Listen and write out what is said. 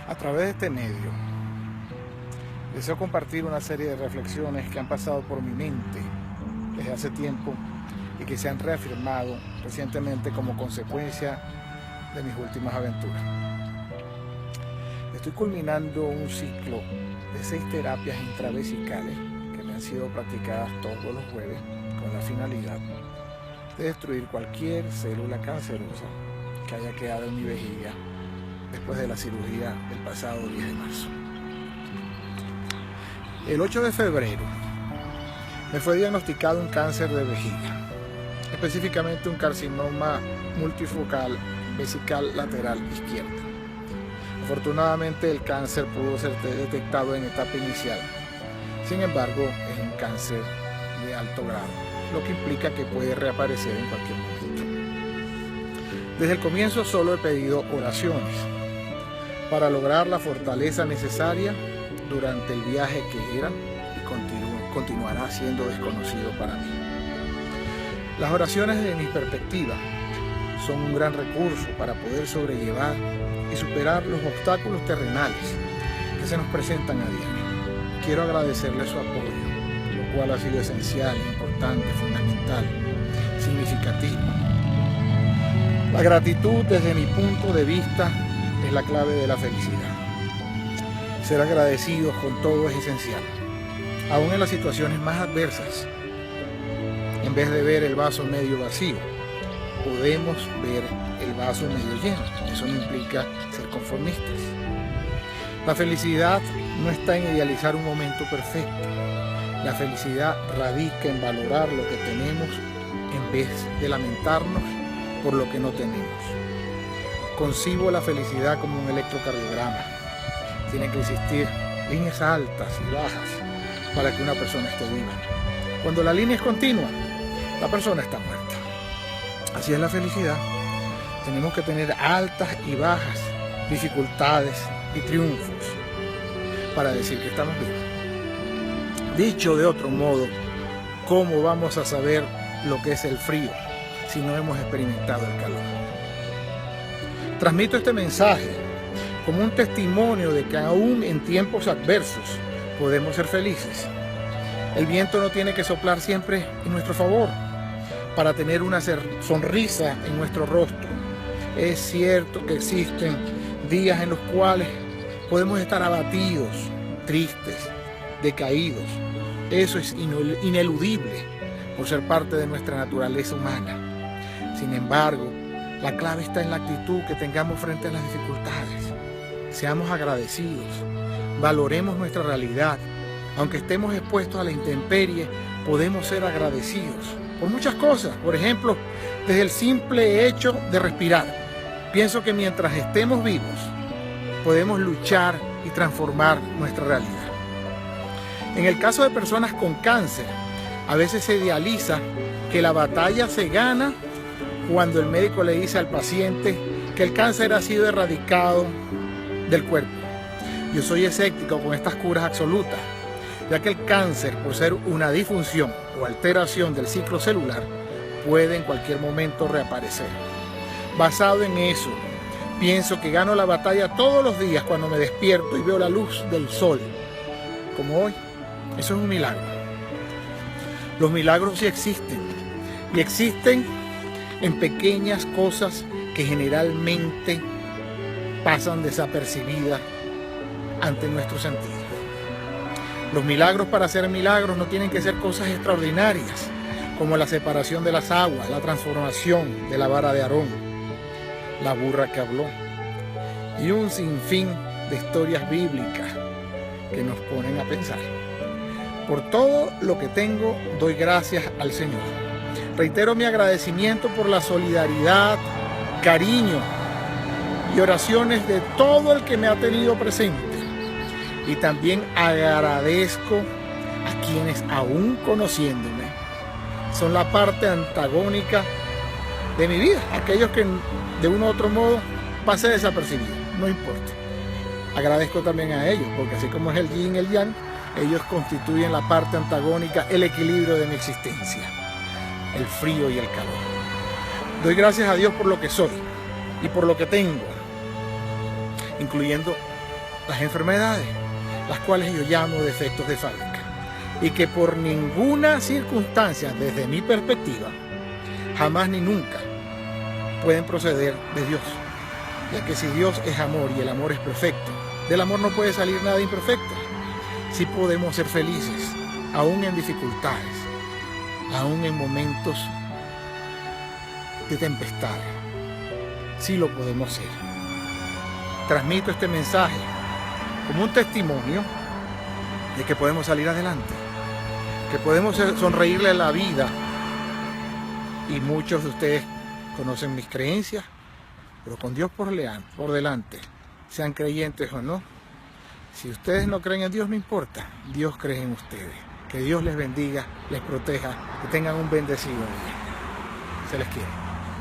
A través de este medio, deseo compartir una serie de reflexiones que han pasado por mi mente desde hace tiempo y que se han reafirmado recientemente como consecuencia de mis últimas aventuras. Estoy culminando un ciclo de 6 terapias intravesicales que me han sido practicadas todos los jueves con la finalidad de destruir cualquier célula cancerosa que haya quedado en mi vejiga después de la cirugía del pasado 10 de marzo. El 8 de febrero me fue diagnosticado un cáncer de vejiga, específicamente un carcinoma multifocal vesical lateral izquierda. Afortunadamente el cáncer pudo ser detectado en etapa inicial, sin embargo es un cáncer de alto grado, lo que implica que puede reaparecer en cualquier momento. Desde el comienzo solo he pedido oraciones para lograr la fortaleza necesaria durante el viaje que era y continuará siendo desconocido para mí. Las oraciones, desde mi perspectiva, son un gran recurso para poder sobrellevar y superar los obstáculos terrenales que se nos presentan a diario. Quiero agradecerle su apoyo, lo cual ha sido esencial, importante, fundamental, significativo. La gratitud, desde mi punto de vista, es la clave de la felicidad. Ser agradecidos con todo es esencial, aún en las situaciones más adversas. En vez de ver el vaso medio vacío, podemos ver el vaso medio lleno. Eso no implica ser conformistas. La felicidad no está en idealizar un momento perfecto. La felicidad radica en valorar lo que tenemos en vez de lamentarnos por lo que no tenemos. Concibo la felicidad como un electrocardiograma. Tienen que existir líneas altas y bajas para que una persona esté viva. Cuando la línea es continua, la persona está muerta. Así es la felicidad. Tenemos que tener altas y bajas, dificultades y triunfos para decir que estamos vivos. Dicho de otro modo, ¿cómo vamos a saber lo que es el frío si no hemos experimentado el calor? Transmito este mensaje como un testimonio de que aún en tiempos adversos podemos ser felices. El viento no tiene que soplar siempre en nuestro favor para tener una sonrisa en nuestro rostro. Es cierto que existen días en los cuales podemos estar abatidos, tristes, decaídos. Eso es ineludible por ser parte de nuestra naturaleza humana. Sin embargo, la clave está en la actitud que tengamos frente a las dificultades. Seamos agradecidos, valoremos nuestra realidad. Aunque estemos expuestos a la intemperie, podemos ser agradecidos por muchas cosas. Por ejemplo, desde el simple hecho de respirar. Pienso que mientras estemos vivos, podemos luchar y transformar nuestra realidad. En el caso de personas con cáncer, a veces se idealiza que la batalla se gana cuando el médico le dice al paciente que el cáncer ha sido erradicado del cuerpo. Yo soy escéptico con estas curas absolutas, ya que el cáncer, por ser una disfunción o alteración del ciclo celular, puede en cualquier momento reaparecer. Basado en eso, pienso que gano la batalla todos los días cuando me despierto y veo la luz del sol, como hoy. Eso es un milagro. Los milagros sí existen, y existen en pequeñas cosas que generalmente pasan desapercibidas ante nuestro sentido. Los milagros, para ser milagros, no tienen que ser cosas extraordinarias, como la separación de las aguas, la transformación de la vara de Aarón, la burra que habló, y un sinfín de historias bíblicas que nos ponen a pensar. Por todo lo que tengo, doy gracias al Señor. Reitero mi agradecimiento por la solidaridad, cariño y oraciones de todo el que me ha tenido presente. Y también agradezco a quienes, aún conociéndome, son la parte antagónica de mi vida. Aquellos que de uno u otro modo pase desapercibido, no importa. Agradezco también a ellos, porque así como es el yin y el yang, ellos constituyen la parte antagónica, el equilibrio de mi existencia, el frío y el calor. Doy gracias a Dios por lo que soy y por lo que tengo, incluyendo las enfermedades, las cuales yo llamo defectos de fábrica, y que por ninguna circunstancia, desde mi perspectiva, jamás ni nunca pueden proceder de Dios, ya que si Dios es amor y el amor es perfecto, del amor no puede salir nada imperfecto. Sí podemos ser felices, aún en dificultades, aún en momentos de tempestades. Sí lo podemos ser. Transmito este mensaje como un testimonio de que podemos salir adelante, que podemos sonreírle a la vida. Y muchos de ustedes conocen mis creencias, pero con Dios por delante, sean creyentes o no. Si ustedes no creen en Dios, no importa, Dios cree en ustedes. Que Dios les bendiga, les proteja, que tengan un bendecido día. Se les quiere.